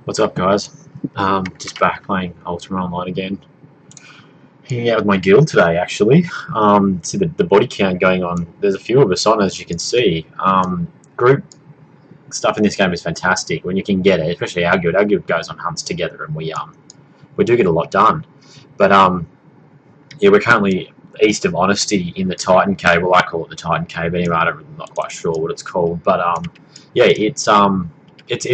What's up, guys? Just back playing Ultima Online again. Hanging out with my guild today, actually. See the body count going on. There's a few of us on, as you can see. Group stuff in this game is fantastic when you can get it, especially our guild. Our guild goes on hunts together, and we do get a lot done. But yeah, we're currently east of Honesty in the Titan Cave. Well, I call it the Titan Cave anyway. I'm not quite sure what it's called, but yeah, it's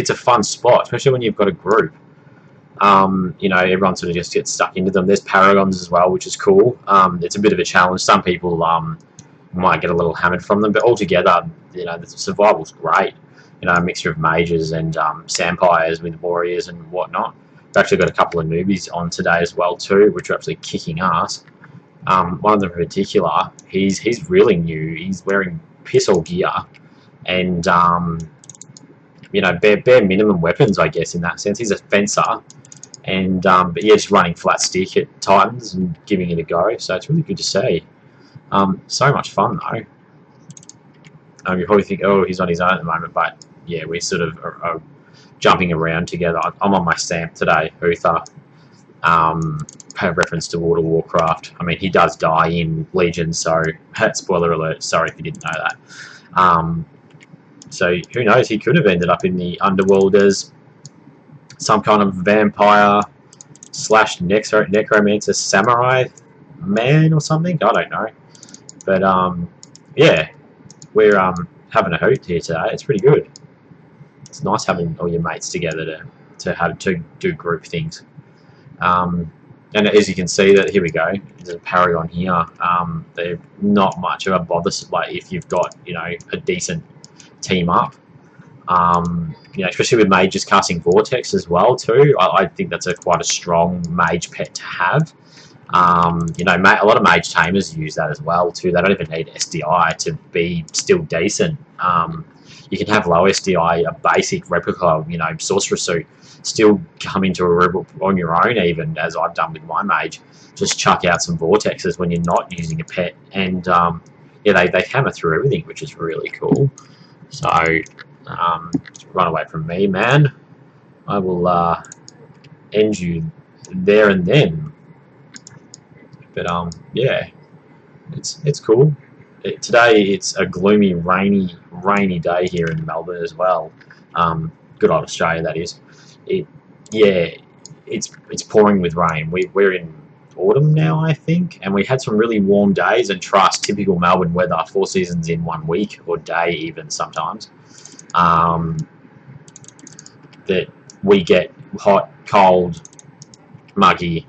a fun spot, especially when you've got a group. Everyone sort of just gets stuck into them. There's paragons as well, which is cool. It's a bit of a challenge. Some people might get a little hammered from them, but altogether, the survival's great. A mixture of mages and sampires with warriors and whatnot. We've actually got a couple of newbies on today as well too, which are absolutely kicking ass. One of them in particular, he's really new. He's wearing piss all gear, and bare minimum weapons, I guess, in that sense. He's a fencer. And but yeah, just running flat stick at Titans and giving it a go. So it's really good to see. So much fun though. You probably think, oh, he's on his own at the moment, but yeah, we sort of are jumping around together. I'm on my stamp today, Uther. Reference to World of Warcraft. I mean, he does die in Legion, so spoiler alert. Sorry if you didn't know that. So who knows? He could have ended up in the underworld as some kind of vampire / necromancer samurai man or something. I don't know. But yeah, we're having a hoot here today. It's pretty good. It's nice having all your mates together to do group things. And as you can see, that here we go. There's a paragon here. They're not much of a bother. Like if you've got a decent team up. Especially with mages casting Vortex as well too. I think that's quite a strong mage pet to have. A lot of mage tamers use that as well too. They don't even need SDI to be still decent. You can have low SDI, a basic replica, sorcerer suit, still come into a room on your own, even as I've done with my mage. Just chuck out some vortexes when you're not using a pet, and yeah, they hammer through everything, which is really cool. So run away from me, man. I will end you there and then. But yeah, it's cool. Today it's a gloomy, rainy day here in Melbourne as well. Good old Australia, that is. It's pouring with rain. We're in autumn now, I think, and we had some really warm days. And trust, typical Melbourne weather, 4 seasons in 1 week or day, even sometimes. That we get hot, cold, muggy,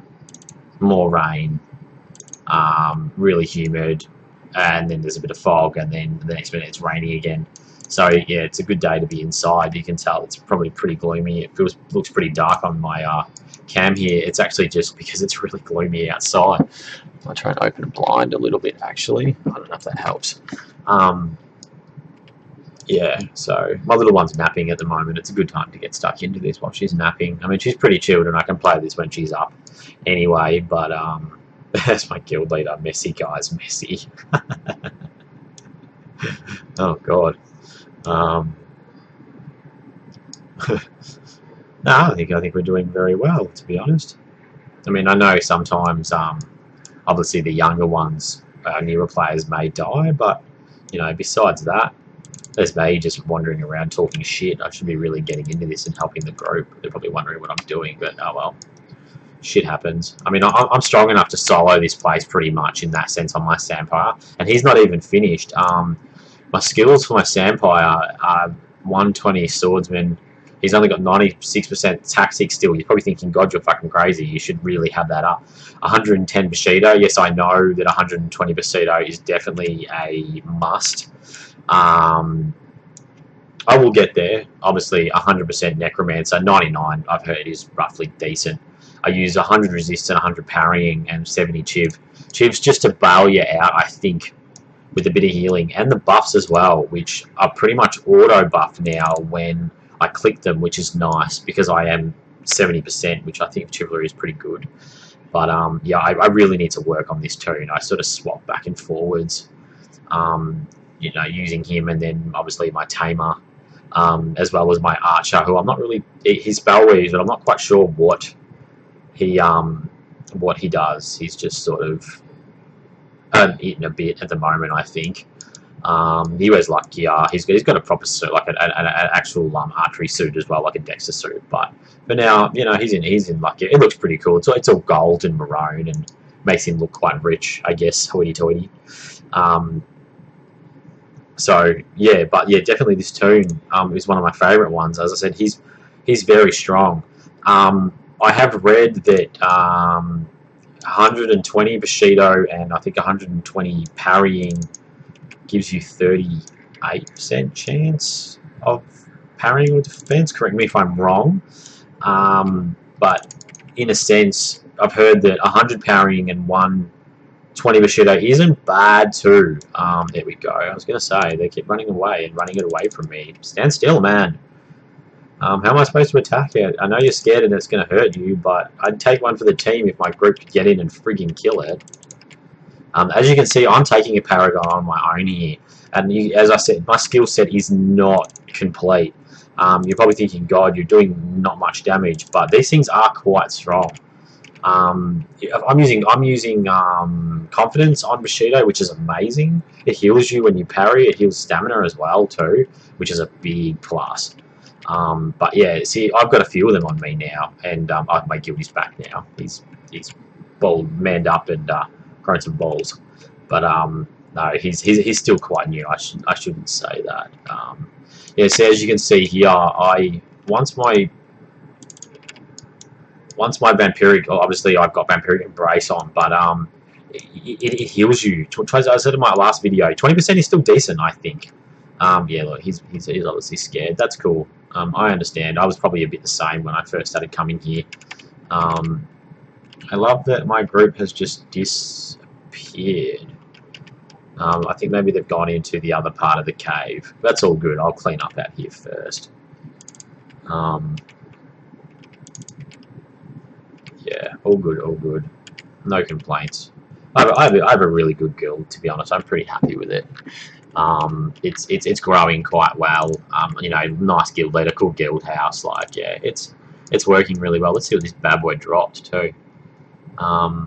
more rain, really humid, and then there's a bit of fog, and then the next minute it's raining again. So yeah, it's a good day to be inside. You can tell it's probably pretty gloomy. It looks pretty dark on my cam here. It's actually just because it's really gloomy outside. I'll try and open a blind a little bit, actually. I don't know if that helps. Yeah, so my little one's napping at the moment. It's a good time to get stuck into this while she's napping. I mean, she's pretty chilled, and I can play this when she's up anyway, but that's my guild leader, Messy, guys, Messy. Oh, God. No, I think we're doing very well, to be honest. I mean, I know sometimes, obviously the younger ones, newer players may die, but, besides that, there's me just wandering around talking shit. I should be really getting into this and helping the group. They're probably wondering what I'm doing, but oh well. Shit happens. I mean, I'm strong enough to solo this place pretty much in that sense on my Sampire, and he's not even finished. My skills for my Sampire are 120 swordsman. He's only got 96% tactics still. You're probably thinking, God, you're fucking crazy. You should really have that up. 110 Bushido. Yes, I know that 120 Bushido is definitely a must. I will get there. Obviously, 100% Necromancer. 99, I've heard, is roughly decent. I use 100 resist and 100 parrying and 70 chiv. Chiv's just to bail you out, I think, with a bit of healing. And the buffs as well, which are pretty much auto buff now when I click them, which is nice because I am 70%, which I think chivalry is pretty good. But yeah, I really need to work on this too. I sort of swap back and forwards. Using him, and then obviously my tamer as well as my archer, who I'm not really, his spell weaves, but I'm not quite sure what he does. He's just sort of eating a bit at the moment, I think. He wears like gear. He's got a proper suit, like an actual archery suit as well, like a Dexter suit. But for now, you know, he's in like it looks pretty cool. It's all gold and maroon and makes him look quite rich, I guess. Hoity-toity. So yeah, but yeah, definitely this toon is one of my favourite ones. As I said, he's very strong. I have read that 120 Bushido and I think 120 parrying gives you 38% chance of parrying with defense. Correct me if I'm wrong. But in a sense, I've heard that 100 parrying and 120 Bushido isn't bad too. There we go. I was going to say, they keep running away and running it away from me. Stand still, man. How am I supposed to attack it? I know you're scared and it's going to hurt you, but I'd take one for the team if my group could get in and frigging kill it. As you can see, I'm taking a Paragon on my own here. And as I said, my skill set is not complete. You're probably thinking, God, you're doing not much damage, but these things are quite strong. I'm using confidence on Bushido, which is amazing. It heals you when you parry. It heals stamina as well too, which is a big plus. But yeah, see, I've got a few of them on me now, and my guild is back now. He's manned up and grown some balls. But no, he's still quite new. I shouldn't say that. Yeah, so as you can see here, once my vampiric, obviously I've got vampiric embrace on, but it heals you. As I said in my last video, 20% is still decent, I think. Yeah, look, he's obviously scared. That's cool. I understand. I was probably a bit the same when I first started coming here. I love that my group has just disappeared. I think maybe they've gone into the other part of the cave. That's all good. I'll clean up out here first. Yeah, all good, all good. No complaints. I have a really good guild, to be honest. I'm pretty happy with it. It's growing quite well. You know, nice guild leader, cool guild house. Like, yeah, it's working really well. Let's see what this bad boy dropped too. No,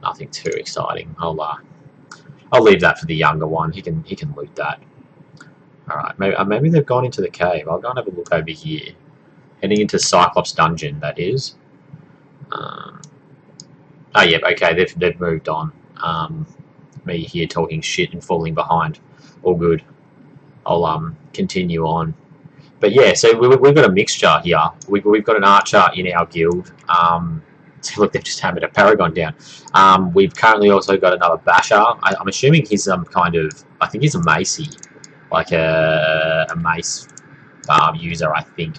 nothing too exciting. I'll leave that for the younger one. He can loot that. All right, maybe they've gone into the cave. I'll go and have a look over here. Heading into Cyclops dungeon, that is. Oh yeah, okay, they've moved on. Me here talking shit and falling behind. All good. I'll continue on. But yeah, so we've got a mixture here. We've got an archer in our guild. So look, they've just hammered a paragon down. We've currently also got another basher. I'm assuming he's kind of, I think he's a macey, like a mace user, I think.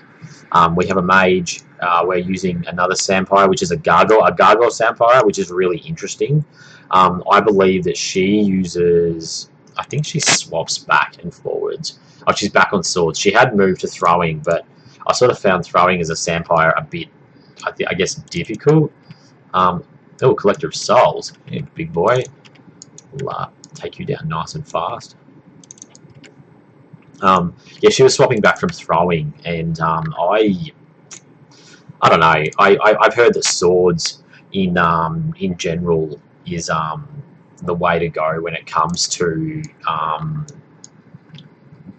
We have a mage. We're using another Sampire, which is a gargoyle Sampire, which is really interesting. I believe that she uses, I think she swaps back and forwards. Oh, she's back on swords. She had moved to throwing, but I sort of found throwing as a Sampire a bit, I guess, difficult. Oh, Collector of Souls. Yeah, big boy. We'll take you down nice and fast. Yeah, she was swapping back from throwing, and I don't know. I've heard that swords in general is the way to go when it comes to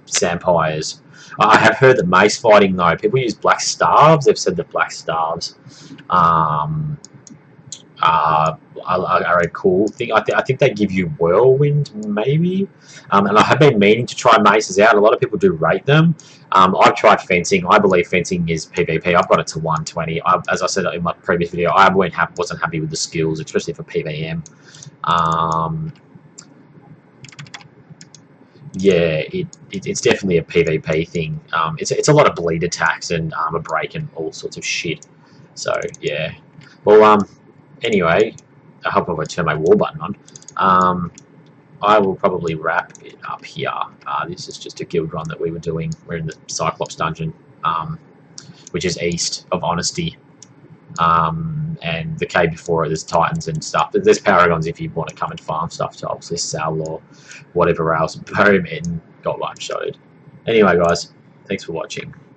Sampires. I have heard that mace fighting, though, people use black staves. They've said that black staves are a cool thing. I think they give you whirlwind, maybe. And I have been meaning to try maces out. A lot of people do rate them. I've tried fencing. I believe fencing is PvP. I've got it to 120. As I said in my previous video, I wasn't happy with the skills, especially for PvM. Yeah, it's definitely a PvP thing. It's a lot of bleed attacks and armor break and all sorts of shit. So yeah. Well, anyway, I hope if I turn my war button on, I will probably wrap it up here. This is just a guild run that we were doing. We're in the Cyclops dungeon, which is east of Honesty. And the cave before it, there's Titans and stuff. There's Paragons if you want to come and farm stuff to obviously sell or whatever else. Boom, and got one-shotted. Anyway, guys, Thanks for watching.